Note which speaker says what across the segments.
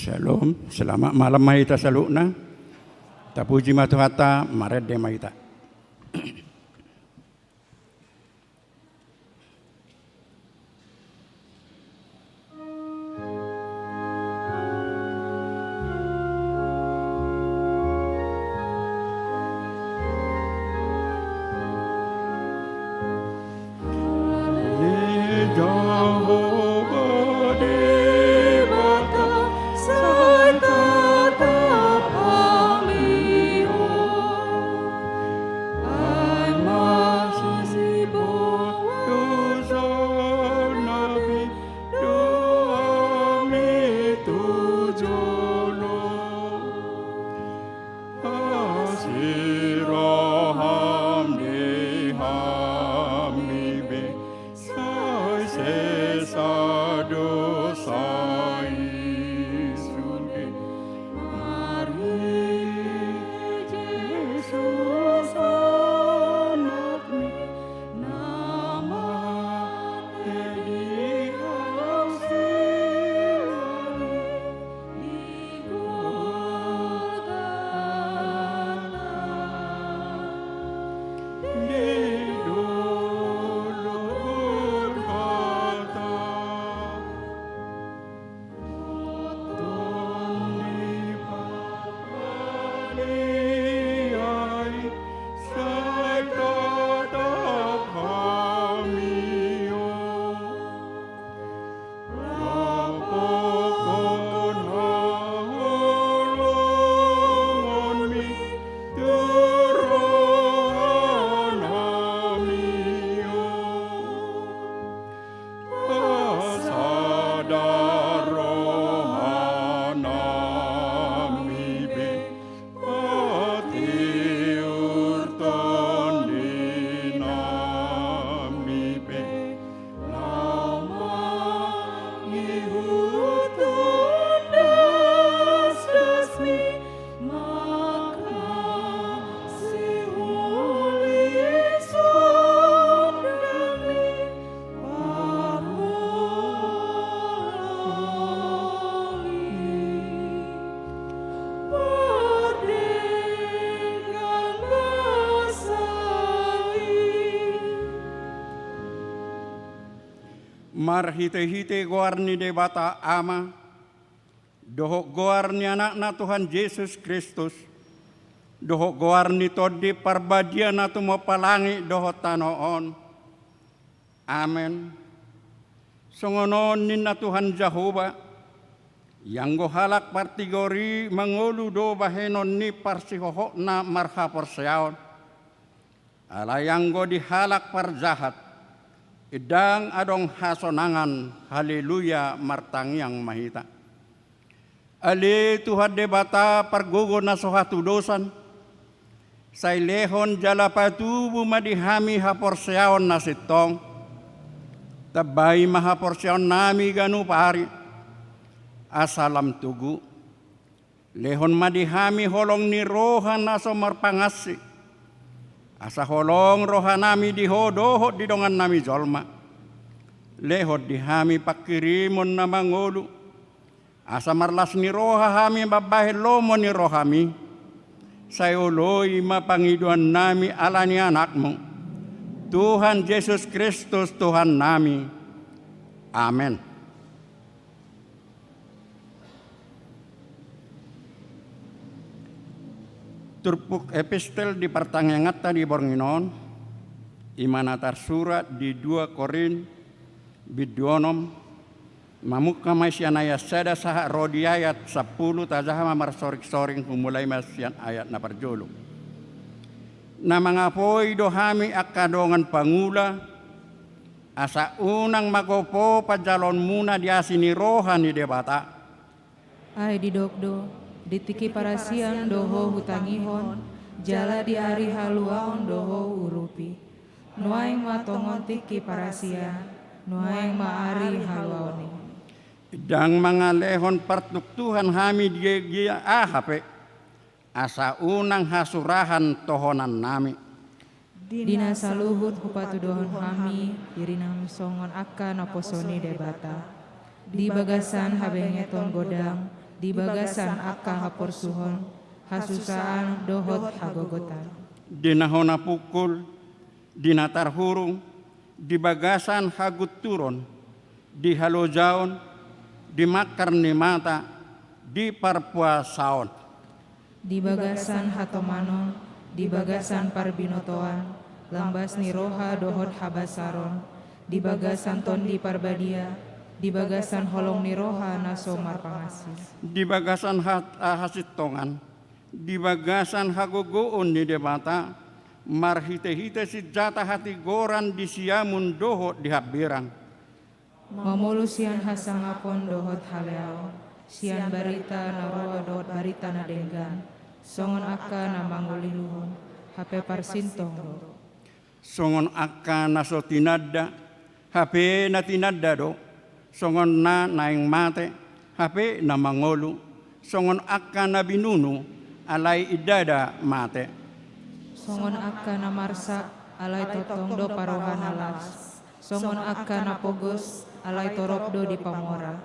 Speaker 1: Shalom, selamat malam mahita salukna. Tapuji matuhata mared de mahita. Mar hite-hite goarni de bata ama, dohok goarni anakna Tuhan Yesus Kristus, dohok goarni todi parbadia na tumopalangi dohot tanoon. Amen. Songonon ninna Tuhan Jehova, yang gohalak partigori mangolu do bahenon ni parsihohok na marha porseaon, ala yang go dihalak parjahat, idang adong hasonangan, haleluya martangyang mahita. Ali Tuhan debata pargogo na sohatu dosan, say lehon jalapatubu madihami haporseaon na sitong, tabay mahaporseaon nami ganu pari, asalam tugu, lehon madihami holong ni rohan na somarpangasi, asa holong rohanami dihodohot didongan nami jolma. Lehot dihami pakirimon na mangulu. Asa marlas ni roha hami babahe lomo ni rohami. Sayoloy mapangiduan nami ala ni anakmu. Tuhan Yesus Kristus Tuhan nami. Amen. Turpuk epistel di pertanyaan di Bornginon, imanatar surat di 2 Korin, bidyonom, mamukka masyan ayat sada saha rodi ayat 10 tajaha mamar soring-soring kumulay masyan ayat na parjolo. Na mga poy dohami akadongan pangula, asa unang magopo pajalon muna diasi ni rohan ni debata.
Speaker 2: Ay didokdo. Ditiki parasian doho hutangihon, jala di ari haluaon doho urupi. Nuaing matongon tiki parasian, nuaing maari haluaoni.
Speaker 1: Idang mga lehon partuktuhan hami dia ahape, asa unang hasurahan tohonan nami.
Speaker 2: Dina saluhut hupatudohon hami, irinang songon akka naposoni debata. Di bagasan habengeton godang, di bagasan akka haporsuhon, hasusaan dohot hagogotan.
Speaker 1: Dinahona pukul, dinatar hurung, di bagasan hagut turun, di halojaon, di makar ni mata, di parpuasaon.
Speaker 2: Di bagasan hatomanon, di bagasan parbinotoan, lambas ni roha dohot habasaron, di bagasan tondi parbadia, di bagasan holong ni roha naso marpangasis.
Speaker 1: Di bagasan hasitongan, di bagasan hagogoon ni debata, marhite-hite si jata hati goran di siamun dohot di habirang.
Speaker 2: Mamulusian hasangapon dohot haleao, sian barita na roa dohot barita na denggan, songon akka na manguliluhon, hape parsintong do.
Speaker 1: Songon akka naso tinadda, hape na tinadda do, songon na naing mate, hape na mangolu, songon akka na binunu, alay idada mate.
Speaker 2: Songon akka na marsak, alay totong do parohan alas, songon akka na pogos, alay torop do di pamora,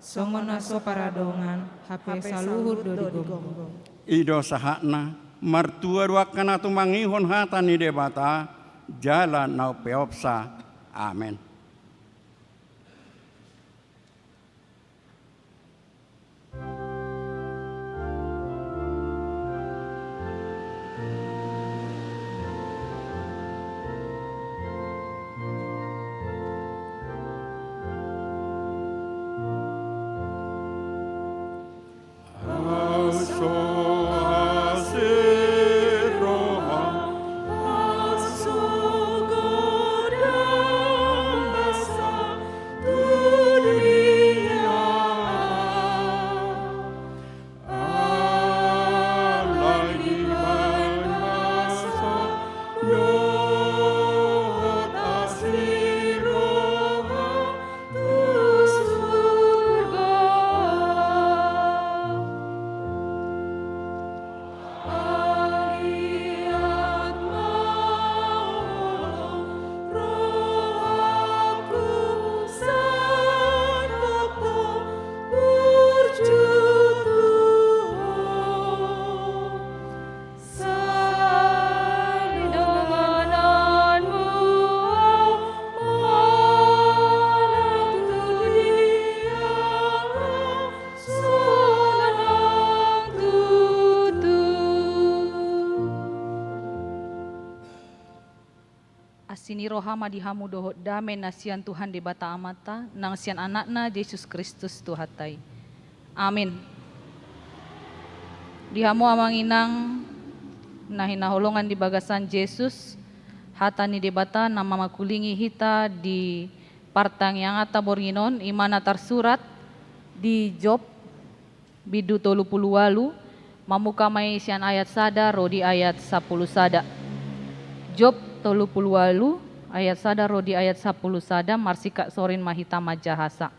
Speaker 2: songon naso paradongan, hape saluhur do di gonggong.
Speaker 1: Ido sahakna, martua duakan atu mangihon hata ni debata, jalan nau peopsa. Amin.
Speaker 3: Asini roha madihamu dohot dame nasian Tuhan di bata amata, nang sian anakna Yesus Kristus Tuhatai. Amin. Dihamu amanginang nahina holongan di bagasan Yesus, hatani di bata nama makulingi hita di partang yang ata borginon, imana tersurat di Job bidu 38, mamuka mai sian ayat sada rodi ayat 10 sada. Job 38 ayat sada rodi ayat 10 sada marsika sorin mahita majahasa.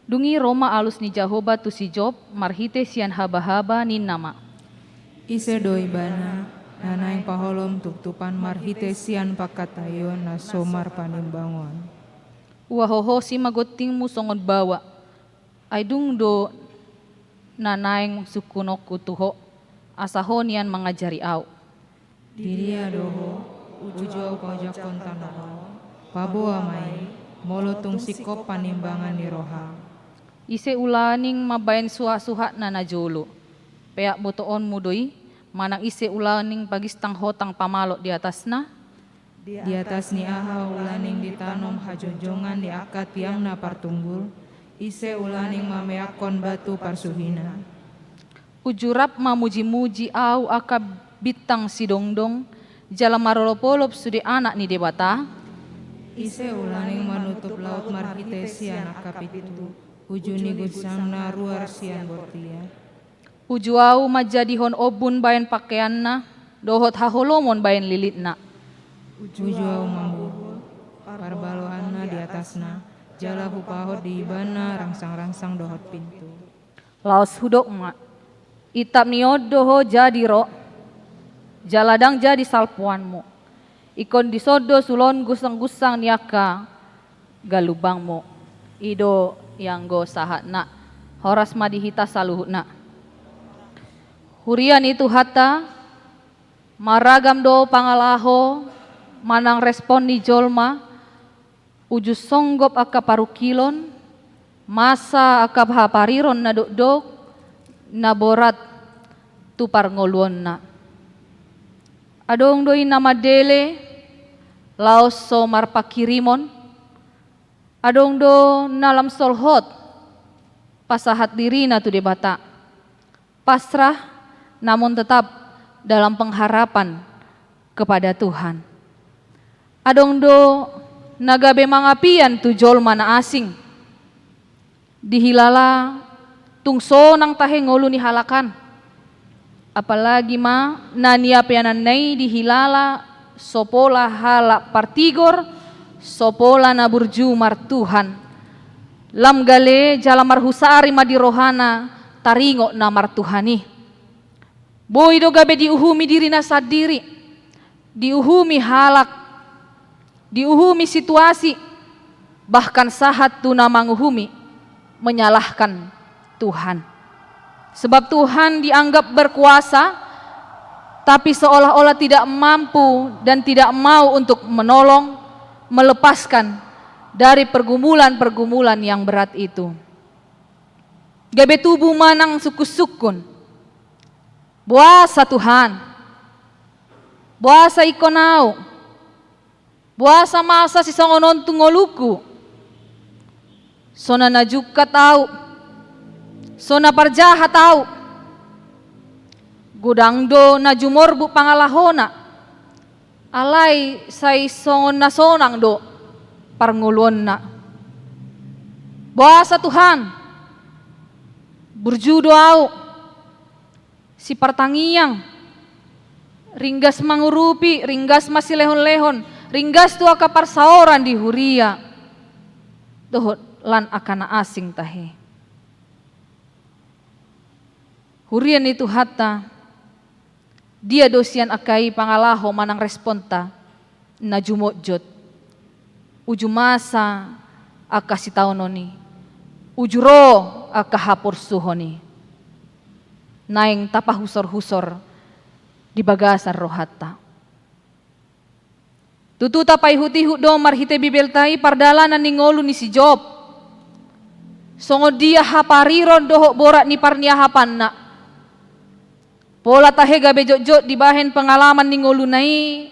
Speaker 3: Dungi Roma alus ni Jahoba tu si Job marhite sian haba-haba nin nama.
Speaker 2: Ise doi bana, nanaing paholom tuktupan marhite sian pakatayon na somar panimbangon.
Speaker 3: Wahoho si magotingmu songon bawa. Ay dung do nanaing sukunok tuho asahonian mangajari au.
Speaker 2: Diria doho, ujo pojok kontan roha, pabo amai, molotung sikop panimbangan ni roha.
Speaker 3: Ise ulaning mabayan suha-suha na najolo. Peak botoon mudoi, manang ise ulaning pagistang hotang pamalot di atas na.
Speaker 2: Di atas ni aha ulaning ditanom hajonjongan di akad tiang na partunggul, ise ulaning mameakon batu parsuhina.
Speaker 3: Ujurap mamuji-muji au akab bitang si dongdong, jala marolopolop sudi anak ni debata.
Speaker 2: Ise ulaning manutup laut marhite sian akapitu, ujuni gudsamna ruar sian bortia.
Speaker 3: Ujuau majadihon obun bayan pakaianna, dohot haholomon bayan lilitna.
Speaker 2: Ujuau mambuhul, parbalohanna di atasna, jala hupahot di ibana rangsang-rangsang dohot pintu.
Speaker 3: Laos hudok ma, itap niod doho jadi ro, jaladang jadi salpuanmu. Ikon disodo sulon gusang-gusang niaka galubangmu. Ido yang go sahatna horas madihita saluhutna. Hurian itu hatta maragam do pangalaho manang respon ni jolma uju songgop aka parukilon masa aka hapariron na dok na borat tupar ngoluon na. Adong doi nama dele laos so marpakirimon. Adong do nalam solhot pasahat diri na tu debata. Pasrah namun tetap dalam pengharapan kepada Tuhan. Adong do nagabe mangapian tu jolma na asing. Dihilala tungso nang tahe ngolu ni halakan. Apalagi ma nania piananay dihilala sopola hala partigor sopola na burju martuhan. Lam gale jala marhusari madirohana taringo na martuhani. Boy do gabe diuhumi diri na sadiri. Diuhumi halak. Diuhumi situasi. Bahkan sahat tu na manguhumi menyalahkan Tuhan. Sebab Tuhan dianggap berkuasa, tapi seolah-olah tidak mampu dan tidak mau untuk menolong, melepaskan dari pergumulan-pergumulan yang berat itu. Gabe tubuh manang suku-sukun, buasa Tuhan, buasa ikonau, buasa masa si songonon tungoluku, sona najuka tahu, sona parjaha tahu, gudangdo na jumorbu pangalahona, alay say songon na sonang do parngulon na. Buasa Tuhan, burjudo au, si partangiyang, ringgas mangurupi, ringgas masih lehon-lehon, ringgas tu aka parsaoran di huria, dohot lan akana asing tahe. Hurian itu hatta dia dosian akai pangalaho manang responta na jumotjot uju masa aka sitaunoni ujuro aka hapur suhoni naing tapahusor-husor di bagasan rohatta. Tutu tapai huti do marhite bibeltai pardalanan ni ngolu ni si Job. Songo dia hapariron dohok borak ni parnia hapanna. Pola tahe gabe jot-jot di bahen pengalaman ni ngolu nai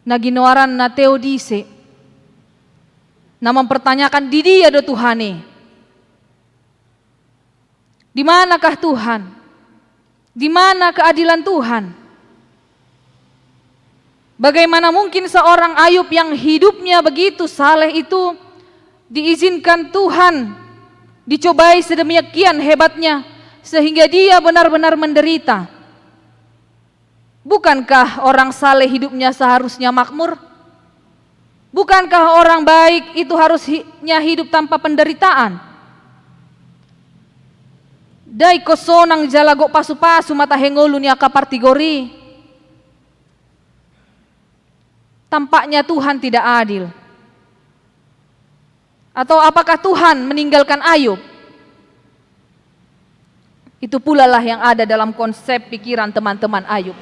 Speaker 3: na ginoaran na Teodise. Na mempertanyakan di dia do Tuhane. Di manakah Tuhan? Di mana keadilan Tuhan? Bagaimana mungkin seorang Ayub yang hidupnya begitu saleh itu diizinkan Tuhan dicobai sedemikian hebatnya sehingga dia benar-benar menderita? Bukankah orang saleh hidupnya seharusnya makmur? Bukankah orang baik itu harusnya hidup tanpa penderitaan? Dai kosonang jalago pasu-pasu mata hengolu ni aka partigori. Tampaknya Tuhan tidak adil. Atau apakah Tuhan meninggalkan Ayub? Itu pula lah yang ada dalam konsep pikiran teman-teman Ayub.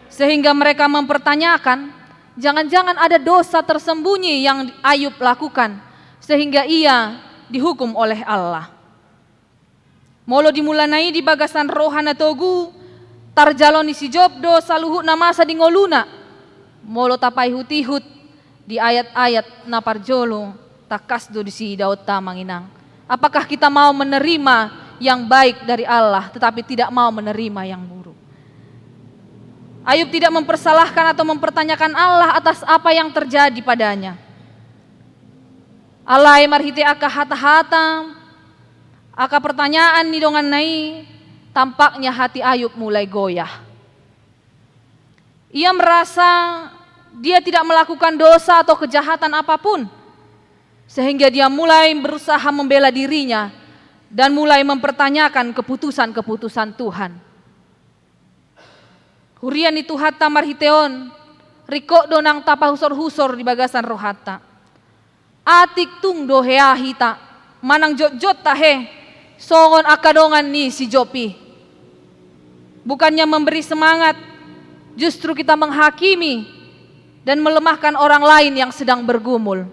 Speaker 3: Sehingga mereka mempertanyakan, jangan-jangan ada dosa tersembunyi yang Ayub lakukan sehingga ia dihukum oleh Allah. Molo dimulanai di bagasan rohana togu, tarjaloni si Job do saluhu na masa di ngoluna. Molo tapai hutihut di ayat-ayat na parjolo takas do di si Daud tamanginang. Apakah kita mau menerima yang baik dari Allah tetapi tidak mau menerima yang buruk? Ayub tidak mempersalahkan atau mempertanyakan Allah atas apa yang terjadi padanya. Alai marhite aka hata-hata, aka pertanyaan ni dongan nai, tampaknya hati Ayub mulai goyah. Ia merasa dia tidak melakukan dosa atau kejahatan apapun, sehingga dia mulai berusaha membela dirinya dan mulai mempertanyakan keputusan-keputusan Tuhan. Hurian itu hatta marhiteon, riko donang tapa husor-husor di bagasan rohata. Atik tung do heahita, manang jot-jot tahe songon akadongan ni si Jopi. Bukannya memberi semangat, justru kita menghakimi dan melemahkan orang lain yang sedang bergumul.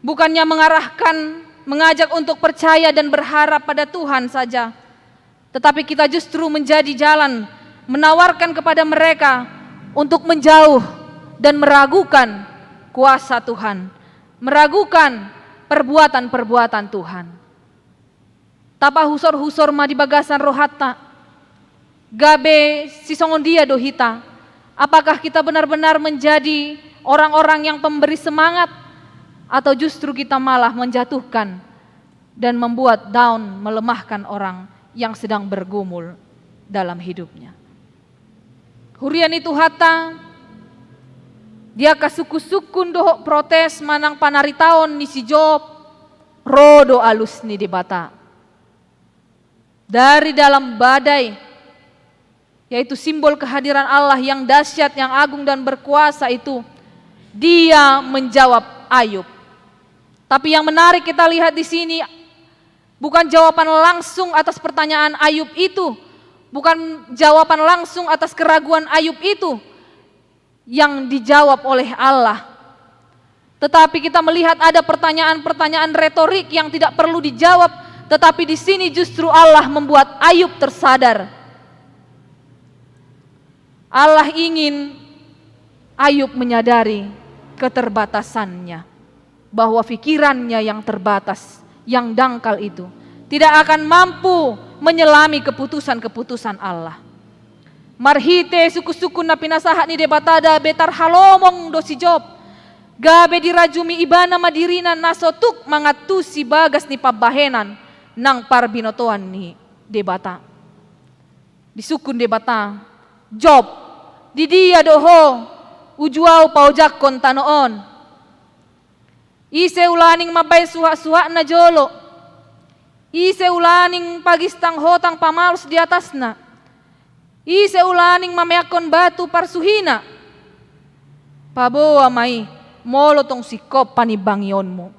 Speaker 3: Bukannya mengarahkan, mengajak untuk percaya dan berharap pada Tuhan saja, tetapi kita justru menjadi jalan menawarkan kepada mereka untuk menjauh dan meragukan kuasa Tuhan, meragukan perbuatan-perbuatan Tuhan. Tapa husor-husor ma di bagasan rohata, gabe sisongon dia dohita. Apakah kita benar-benar menjadi orang-orang yang pemberi semangat, atau justru kita malah menjatuhkan dan membuat down, melemahkan orang yang sedang bergumul dalam hidupnya. Hurian itu hata, dia kasuku-sukun dohok protes manang panaritaon ni si Job, rodo alus ni di bata. Dari dalam badai, yaitu simbol kehadiran Allah yang dahsyat, yang agung dan berkuasa itu, dia menjawab Ayub. Tapi yang menarik kita lihat di sini, bukan jawaban langsung atas pertanyaan Ayub itu, bukan jawaban langsung atas keraguan Ayub itu yang dijawab oleh Allah. Tetapi kita melihat ada pertanyaan-pertanyaan retorik yang tidak perlu dijawab, tetapi di sini justru Allah membuat Ayub tersadar. Allah ingin Ayub menyadari keterbatasannya, bahwa pikirannya yang terbatas, yang dangkal itu tidak akan mampu menyelami keputusan-keputusan Allah. Marhite suku-suku na pinasahat ni debatada betar halomong do si Job, gabe dirajumi ibana madirinan nasotuk mangatusi bagas ni pabahenan nang parbinotoan ni debata. Disukun debata, Job, di dia doho ujuau paujakon tanoon. Ise ulaning mabay suha-suha na jolo. Ise ulaning pagistang hotang pamalus di atasna. Ise ulaning mameakon batu parsuhina. Paboa may molo tong sikop panibangyon mo.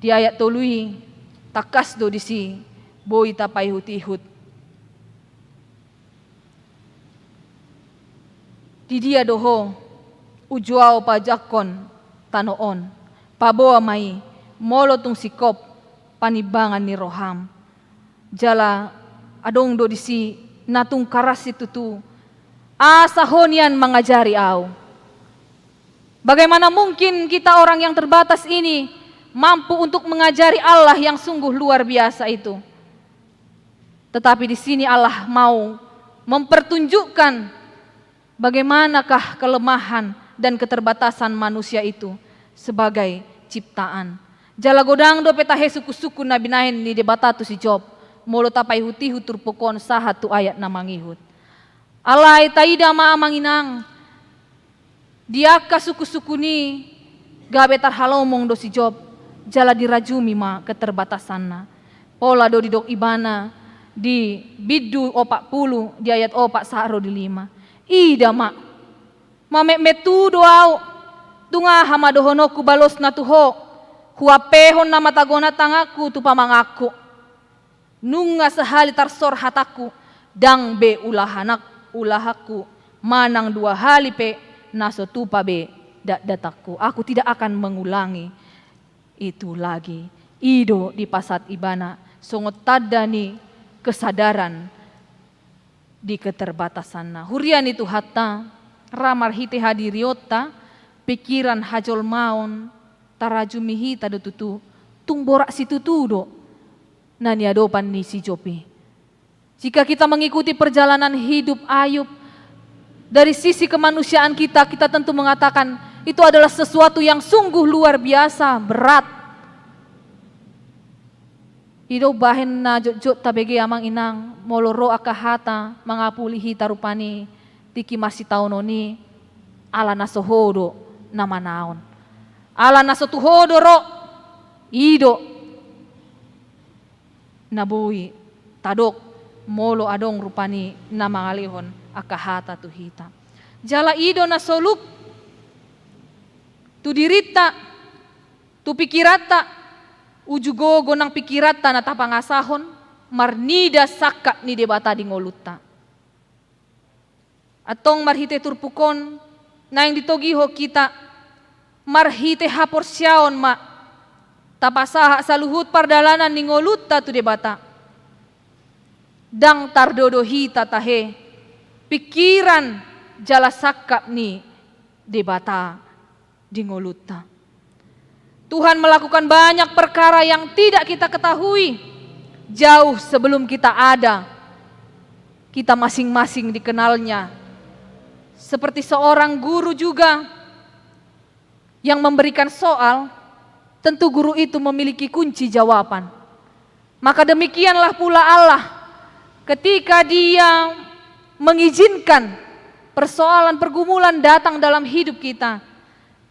Speaker 3: Di ayat tului takas do di si boy tapay hutihut. Di dia doho ujuao pajakon tanoon, paboa may molo tong sikop panibangan ni Roham. Jala adong do disi natung karas itu tu asahonian mengajari au. Bagaimana mungkin kita orang yang terbatas ini mampu untuk mengajari Allah yang sungguh luar biasa itu? Tetapi di sini Allah mau mempertunjukkan bagaimanakah kelemahan dan keterbatasan manusia itu sebagai ciptaan. Jala godang do petahe suku-suku na binahin ni debata tu si Job, molo tapay hutihu turpukon sahat tu ayat na mangihut. Alay taida maamanginang, diaka suku-suku ni gabe tarhalomong do si Job, jala dirajumi ma keterbatasan na. Pola do didok ibana di biddu 40 di ayat 4 saro di 5. Ida ma mamemetu doau tunga hamadohonoku balos na tuho huapehon na matagona tangaku tu pamangaku nunga sahali tarsor hataku dang be ulahaku manang 2 hali pe naso tupa be dataku. Aku tidak akan mengulangi itu lagi. Ido di pasat ibana songot tadani kesadaran di keterbatasan na. Hurian itu hatta ramar hite hadiriota pikiran hajol maun tarajumihi tado tutu tungborak situ tudo nani adopan ni si Jopi. Jika kita mengikuti perjalanan hidup Ayub dari sisi kemanusiaan kita tentu mengatakan itu adalah sesuatu yang sungguh luar biasa berat. Ido bahen na jot tabege amang inang moloro akahata mangapulihi tarupani tiki masih taunoni ala nasohodo nama naon. Ala nasotuhodo ro ido nabui tadok molo adong rupani nama ngalihon akahata tuhita. Jala ido nasoluk tu dirita tu
Speaker 4: Tu pikirata ujugogo nang pikirata na tapangasahon marnida sakka ni debata di ngoluta. Atong marhite turpukon na yang ditogiho kita marhite haporsyaon ma tapasaha saluhut pardalanan ni ngoluta tu debata. Dang tardodohi tatahe pikiran jala sakka ni debata di ngoluta. Tuhan melakukan banyak perkara yang tidak kita ketahui jauh sebelum kita ada. Kita masing-masing dikenalnya. Seperti seorang guru juga yang memberikan soal, tentu guru itu memiliki kunci jawaban. Maka demikianlah pula Allah ketika Dia mengizinkan persoalan pergumulan datang dalam hidup kita.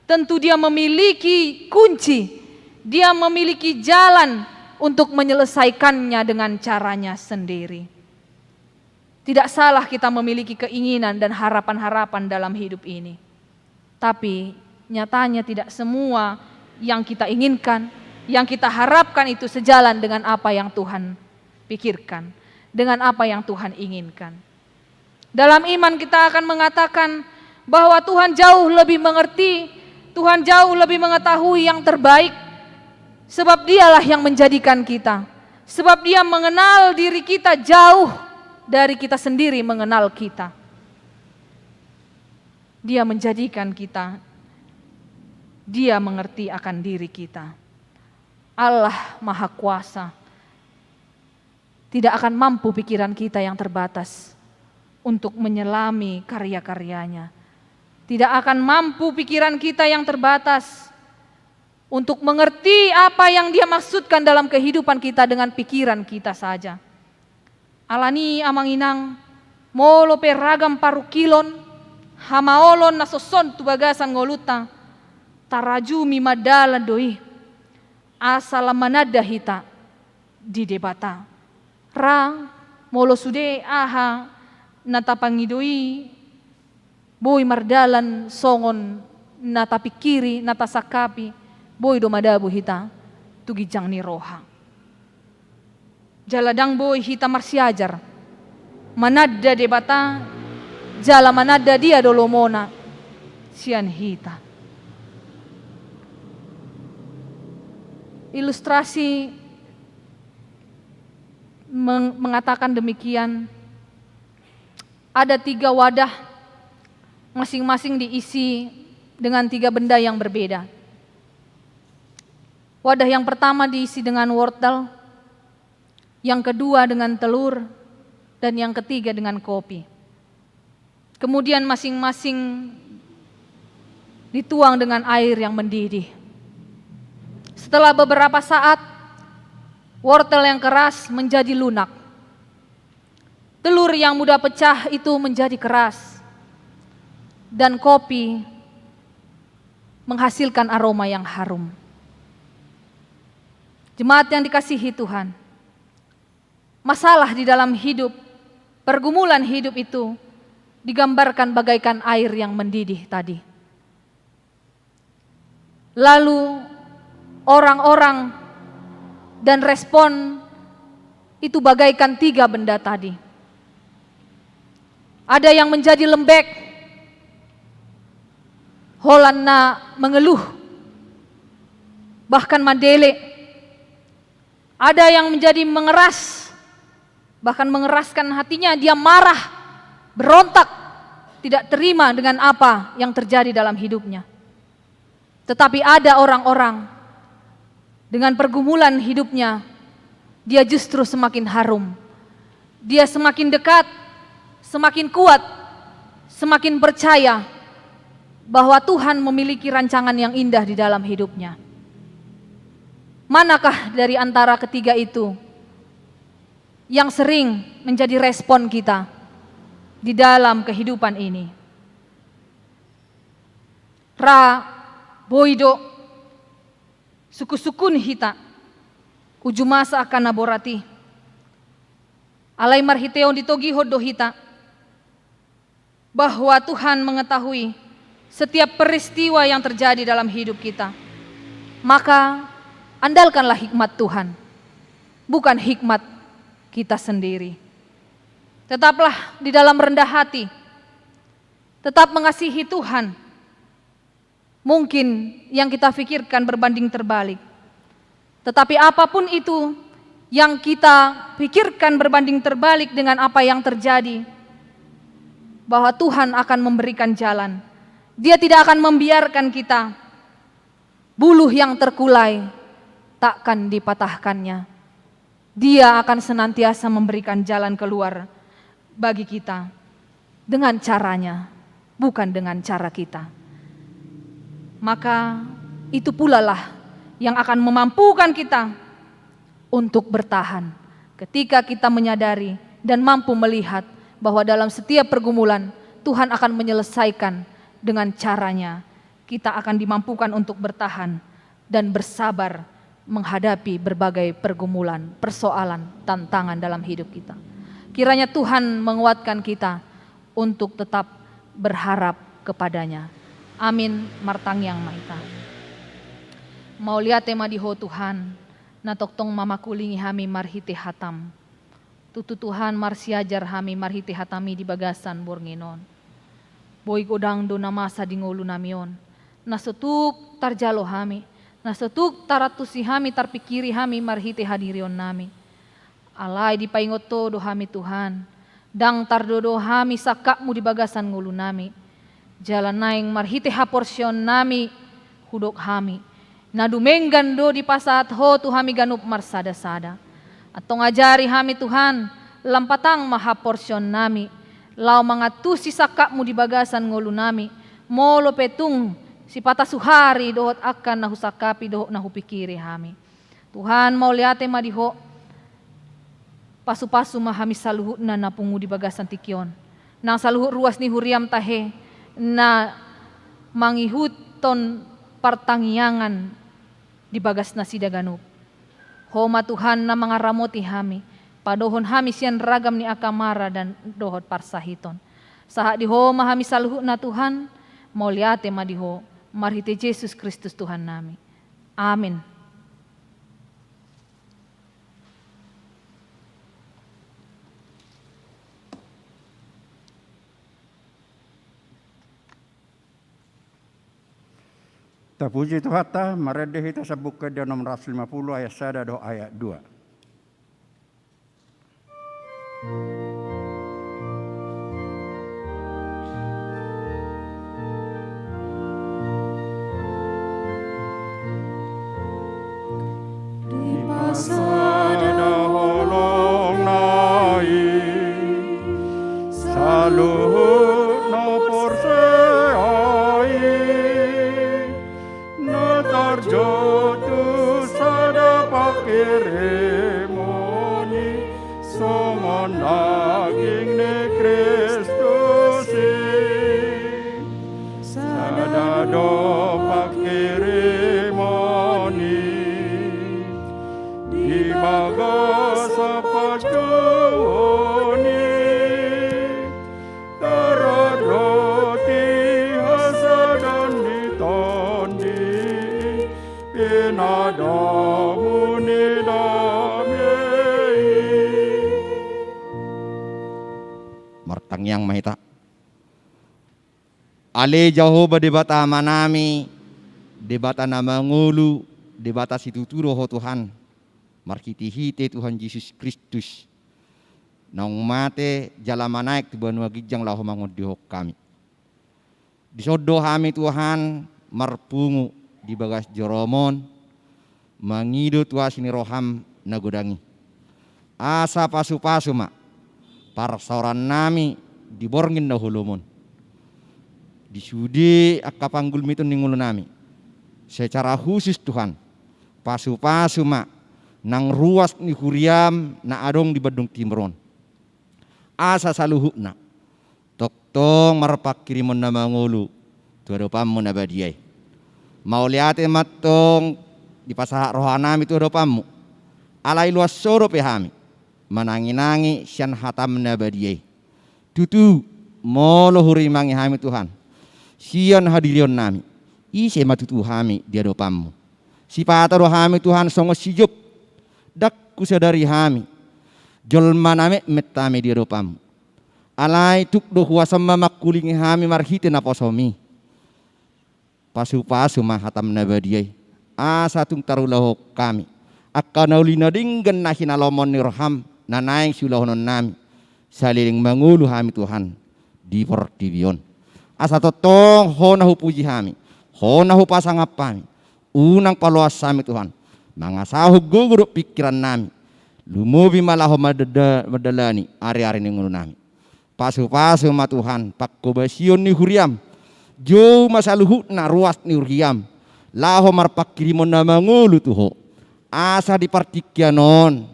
Speaker 4: Tentu Dia memiliki kunci, Dia memiliki jalan untuk menyelesaikannya dengan caranya sendiri. Tidak salah kita memiliki keinginan dan harapan-harapan dalam hidup ini. Tapi nyatanya tidak semua yang kita inginkan, yang kita harapkan itu sejalan dengan apa yang Tuhan pikirkan, dengan apa yang Tuhan inginkan. Dalam iman kita akan mengatakan bahwa Tuhan jauh lebih mengerti, Tuhan jauh lebih mengetahui yang terbaik, sebab Dialah yang menjadikan kita, sebab Dia mengenal diri kita jauh dari kita sendiri mengenal kita. Dia menjadikan kita, Dia mengerti akan diri kita. Allah Maha Kuasa, tidak akan mampu pikiran kita yang terbatas untuk menyelami karya-karyanya. Tidak akan mampu pikiran kita yang terbatas untuk mengerti apa yang Dia maksudkan dalam kehidupan kita dengan pikiran kita saja. Alani amanginang molo peragam parukilon hamaolon nasoson tu bagasan ngoluta taraju mimadala doi asalamanada hita di debata ra molo sude aha natapangidoi boy mardalan songon natapikiri natasakapi boy domadabu hita tugijang ni roha. Jaladang boy hita marsiajar manada debata jala manada dia dolomona sian hita. Ilustrasi mengatakan demikian. Ada 3 wadah, masing-masing diisi dengan 3 benda yang berbeda. Wadah yang pertama diisi dengan wortel, yang kedua dengan telur, dan yang ketiga dengan kopi. Kemudian masing-masing dituang dengan air yang mendidih. Setelah beberapa saat, wortel yang keras menjadi lunak. Telur yang mudah pecah itu menjadi keras. Dan kopi menghasilkan aroma yang harum. Jemaat yang dikasihi Tuhan, masalah di dalam hidup, pergumulan hidup itu digambarkan bagaikan air yang mendidih tadi. Lalu orang-orang dan respon itu bagaikan 3 benda tadi. Ada yang menjadi lembek, holanna mengeluh, bahkan mandele. Ada yang menjadi mengeras, bahkan mengeraskan hatinya, dia marah, berontak, tidak terima dengan apa yang terjadi dalam hidupnya. Tetapi ada orang-orang dengan pergumulan hidupnya, dia justru semakin harum. Dia semakin dekat, semakin kuat, semakin percaya bahwa Tuhan memiliki rancangan yang indah di dalam hidupnya. Manakah dari antara ketiga itu yang sering menjadi respon kita di dalam kehidupan ini? Ra boido suku-sukun hita ujumasa akan naborati alai marhiteon ditogiho do hita, bahwa Tuhan mengetahui setiap peristiwa yang terjadi dalam hidup kita. maka andalkanlah hikmat Tuhan, bukan hikmat kita sendiri. Tetaplah di dalam rendah hati, tetap mengasihi Tuhan. Mungkin yang kita pikirkan berbanding terbalik, tetapi apapun itu yang kita pikirkan berbanding terbalik dengan apa yang terjadi, bahwa Tuhan akan memberikan jalan. Dia tidak akan membiarkan kita. Buluh yang terkulai takkan dipatahkannya. Dia akan senantiasa memberikan jalan keluar bagi kita dengan caranya, bukan dengan cara kita. Maka itu pula lah yang akan memampukan kita untuk bertahan ketika kita menyadari dan mampu melihat bahwa dalam setiap pergumulan Tuhan akan menyelesaikan dengan caranya. Kita akan dimampukan untuk bertahan dan bersabar menghadapi berbagai pergumulan, persoalan, tantangan dalam hidup kita. Kiranya Tuhan menguatkan kita untuk tetap berharap kepadanya. Amin. Martang yang maita. Mau lihat tema diho Tuhan, na toktong mamakulingi hami marhiti hatam. Tutu Tuhan marsiajar hami marhiti hatami di bagasan bornginon. Boy godang do na masa dingulu namion. Nasutuk tarjalo hami, nasutuk taratusi hami tarpikiri hami marhiti hadirion nami. Alay di paingot to do hami Tuhan, dang tardodo hami sakakmu di bagasan ngulu nami. Jalan naing marhiti haporsyon nami hudok hami. Nadumenggan do di pasat ho tu hami ganup marsada-sada. Atau ngajari hami Tuhan, lampatang maha porsyon nami. Lau mangatusi sakakmu di bagasan ngulu nami. Molo petung si patah suhari dohot akan nahusakapi dohot nahupikiri hami. Tuhan mau liate madiho pasu-pasu mahami saluhut na napungu di bagasan tikion. Nang saluhut ruas ni huriam tahe na mangihuton partangyangan di bagas na sidaganup. Homa Tuhan na mga ramoti hami, padohon hami siyan ragam ni akamara dan dohot parsahiton. Saha di homa hami saluhut na Tuhan, mau liate madiho marhiti Yesus Kristus Tuhan nami. Amin.
Speaker 1: Terpuji Tuhan, meredih kita sebut ke dalam 650 ayat 1 do ayat 2. Di pasada holong nai, saluhut no porseai, no tarjotu sada pakiremoni, somon daging ni Kristus, sada do pakiremoni, di bagas apajoni, taradoti hasadan ditondi, pinadamu nidamyei.
Speaker 5: Martang yang mahita. Ale Jehovah debata manami, debata nama ngulu, debata situturo ho Tuhan. Markiti-hite Tuhan Yesus Kristus. Nang mate jalaman naik tu banua gijang lahu mangudihok kami. Disodo kami Tuhan marpungu di bagas joromon, mangido tua sini roham nagodangi. Asa pasu-pasu mak, parsoran nami diborngin dahulumon. Disudi akapanggul mitun ningulu nami. Secara khusus Tuhan, pasu-pasu mak, nang ruas ni huriam na adong di Badung Timron. Asa saluhukna, toktong marpak kirimon na mangulu, tuadopammu na badiyay. Mau liate matong di pasaha rohanami tuadopammu, alay luas soro pehami, manangi-nangi siyan hatam na badiyay. Tutu, molo hurimangi hami Tuhan, siyan hadirion nami, isi matutu hami diadopammu. Sipata rohami Tuhan songo sijup dak kusadari hami. Jolma name metame di ropam. Alai tuk do huasama makulingi hami marhite na posomi. Pasu-pasu mahatam nabadiai. Asa tung tarulahu kami. Akka naulina dinggan nahina lomon nirham nanaing sulahonon nami. Saliling mangulu hami Tuhan di portivion. Asa totong honahu puji hami. Honahu pasangap kami. Unang paluas sami Tuhan. Mangasahu guguruk pikiran nami. Lumubi malaho madalani ari-ari ni ngulu nami. Pasu-pasu ma Tuhan pakkobasion ni huriam. Jo masaluhut na ruas ni huriam. Laho marpakirimon na mangulu tuho. Asa di partikyanon.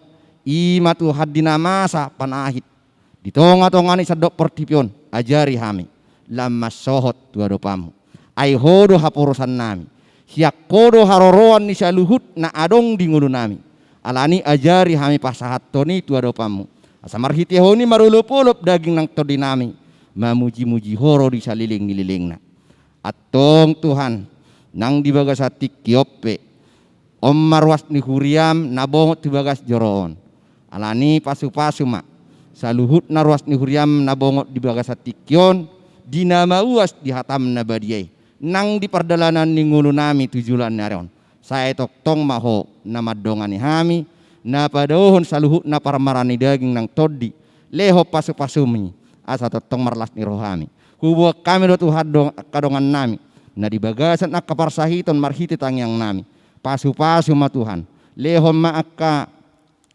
Speaker 5: Ima Tuhan dinamasa panahit. Di tonga-tonga ni sadok portipion. Ajari hami. Lamas sohot tua dopamu. Ay hodo hapurusan nami. Siak kodo haroroan ni saluhut na adong di ngulu nami. Alani ajari hami pasahat toni tua dopamu. Asa marhiti honi marulup-ulup daging nang todi nami. Mamuji-muji horo di saliling nililing na. Atong Tuhan nang dibagas hati kiope. Om marwas ni huriam nabongot dibagas joroon. Alani pasu-pasu mak. Saluhut narwas ni huriam nabongot dibagas hati kion. Dinama uas dihatam nabadiai. Nang di perdalanan ni ngulu nami tujulan narion. Saya toktong maho nama dongani hami. Na padohon saluhut na paramarani daging nang todi. Leho pasu-pasumi. Asa toktong marlas ni rohami. Hubo kami do Tuhan kadongan nami. Na dibagasan na kaparsahiton marhiti tangyang nami. Pasu-pasu ma Tuhan. Lehon maaka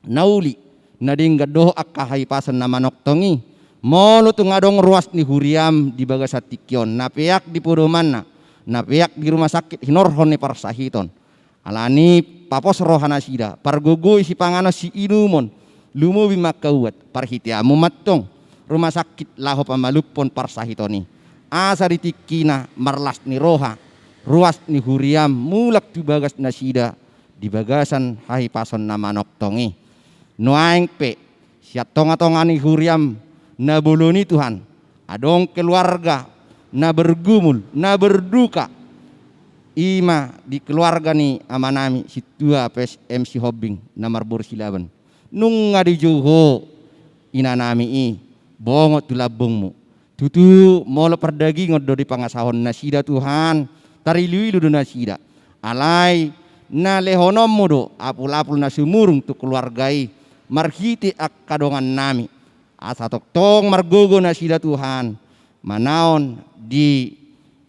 Speaker 5: nauli. Nadingga doh akka haipasan na manok tongi. Molo tu ngadong ruas ni huriam di bagas tikyon. Napiak di puruman na. Napiak di rumah sakit hinorhon ni parsahiton. Alani papos rohana sida. Pargugoy si pangano si inumon. Lumubi makauat. Parhitiamu matong. Rumah sakit laho pamalupon parsahitoni. Asa ditikina marlas ni roha. Ruas ni huriam mulak di bagas nasida. Di bagasan haipason na manok tongi. Nuaing pe. Siat tonga-tonga ni huriam. Na buluni Tuhan. Adong keluarga. Na bergumul. Na berduka. Ima di keluarga ni amanami. Si tua MC Hobbing. Na marbur silaban. Nung nga di juho. Inanami i. Bongot tulabungmu. Tutu molo perdagi ngodo di pangasahon nasida Tuhan. Tariluilu do nasida. Alai na lehonom do apul-apul na sumurung tu keluargai. Marhiti ak kadongan nami. Asa toktong margogo nasida Tuhan. Manaon di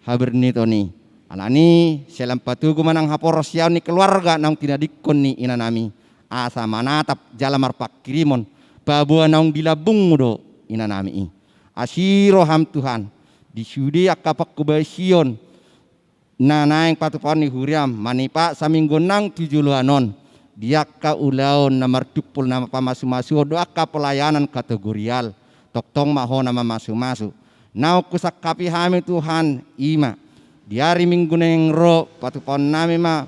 Speaker 5: habernito ni. Alani selam patugu manang hapor siaw ni keluarga nang tinadikon ni inanami. Asa manatap jala marpak kirimon. Babua naung dilabung do inanami i. Asiro ham Tuhan. Di sudi akapak kubasion. Nanaing patupon ni huriam. Manipa saminggo nang 7 luanon. Diaka ulaon na martupul nama pamasu-masu. Doaka pelayanan kategorial. Toktong maho nama masu-masu. Nau kusak kapi hami Tuhan. Ima. Di hari minggu neng ro. Patupon nami ma.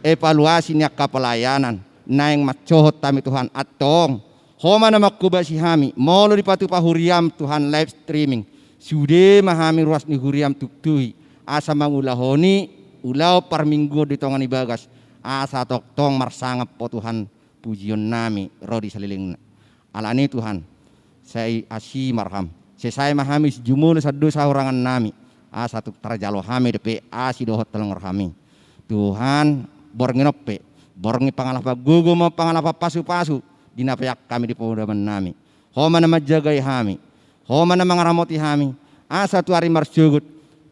Speaker 5: Evaluasi niaka pelayanan. Naing macohot tami Tuhan. Atong. Homa nama kubasi hami. Molo di patupa huriam Tuhan live streaming. Sude mahami ruas ni huriam tuktuhi. Asa mangulahoni. Ulau par minggu di tongan ibagas. Asa toktong marsangap po Tuhan. Pujion nami. Rodi saliling. Alani Tuhan. Saya asi marham. Saya mahami sejumul sadu sahurangan nami. Asa tuk tarjalo hami depe. Asi dohot telong rhami. Tuhan bornginope. Borngi pangalapa gugu mo pangalapa pasu-pasu. Dinapayak kami di pemudaman nami. Homa nama jagai hami. Homa nama ngaramoti hami. Asa tu hari marsugut.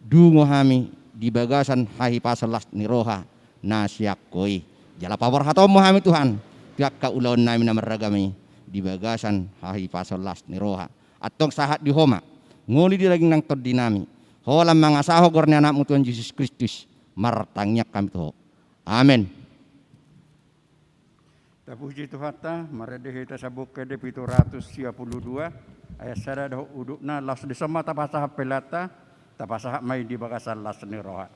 Speaker 5: Dungo hami. Di bagasan hahi pasalas ni roha. Nasyak koi. Jala pawar hatomu hami Tuhan. Tiak ka ulaon nami nama ragami. Di bagasan hahi pasalas ni roha. Atong sahat di homa. Nguli di laging nang todi nami. Holam mangasaho gorni anakmu Tuhan Yesus Kristus. Martangyak kami tuh. Amin.
Speaker 1: Puji Tuhan ta, marede hita sabuk kede 732 ayat sada dah udukna las disema tapasah pelata tapasah mai di bagasan las ni roha.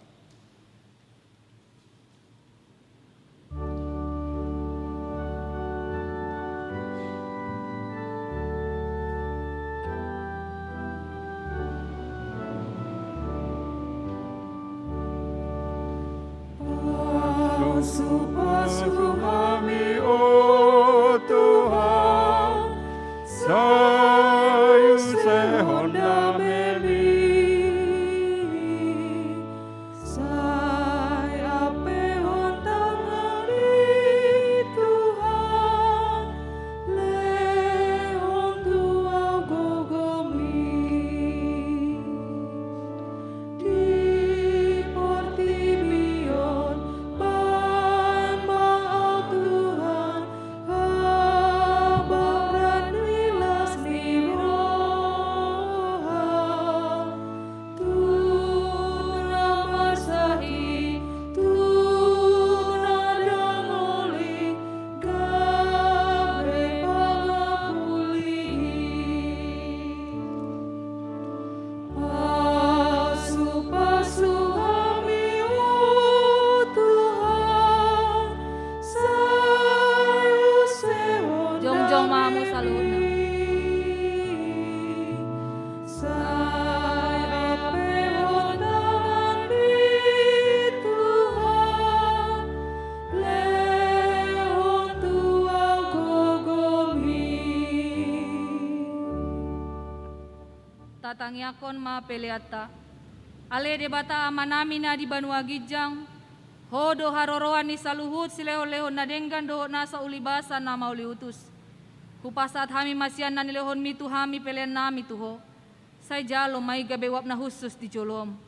Speaker 3: saluhutna. Tatangiakon ma peleata. Ale debata amanami na di Banua Gijang. Hodo haroroan ni saluhut sileho-leho na denggan doho nasa ulibasan na mauliutus. Kupasat hami masian na nilehon mitu hami pelean nami tuho. Say jalo may gabewap na husus di jolom.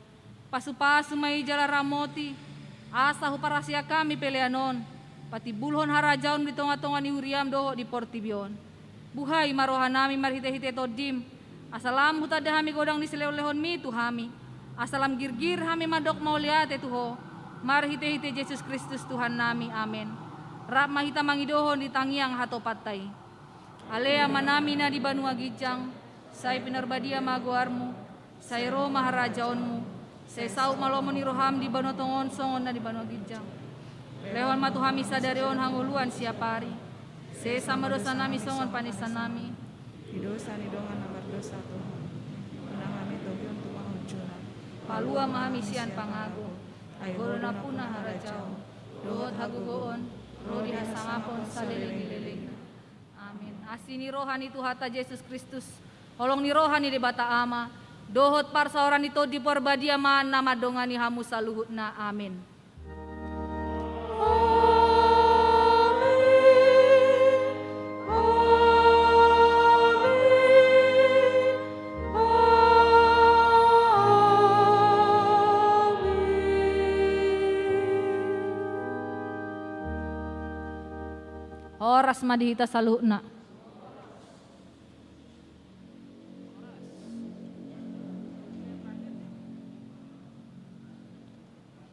Speaker 3: Pasu-pasu may jala ramoti. Asa huparasya kami peleanon. Pati bulhon harajaon di tonga-tonga ni huriam doho di Portibion. Buhay marohan nami marhite-hite todim. Asalam hutada hami godang ni sileho-lehon mitu hami. Asalam girgir hami madok mauliate tuho. Marhite-hite Yesus Kristus Tuhan nami, amin. Rap mahita mangidohon di tangiang hato patay. Alea manami na di Banua Gijang, say pinarbadia maguarmu, say ro maharajaonmu, say sau malomon ni roham di Banua Tongon songon na di Banua Gijang. Lehon matuhami sadarion hanguluan siapari, say sama dosa nami songon panisan nami.
Speaker 2: Idosa ni dongan na berdosa Tuhan. Unang kami togion tumahon juna.
Speaker 3: Palua mahami sian pangago. Corona punah harajao, dohot hagugoon, rodi hasangapon sa liling-liling. Amin. Asini rohani Tuhata Yesus Kristus, holong ni rohani di bata ama, dohot parsaoran ito di porbadia maan nama dongani hamu saluhut na. Amin. Oras madihita saluhna.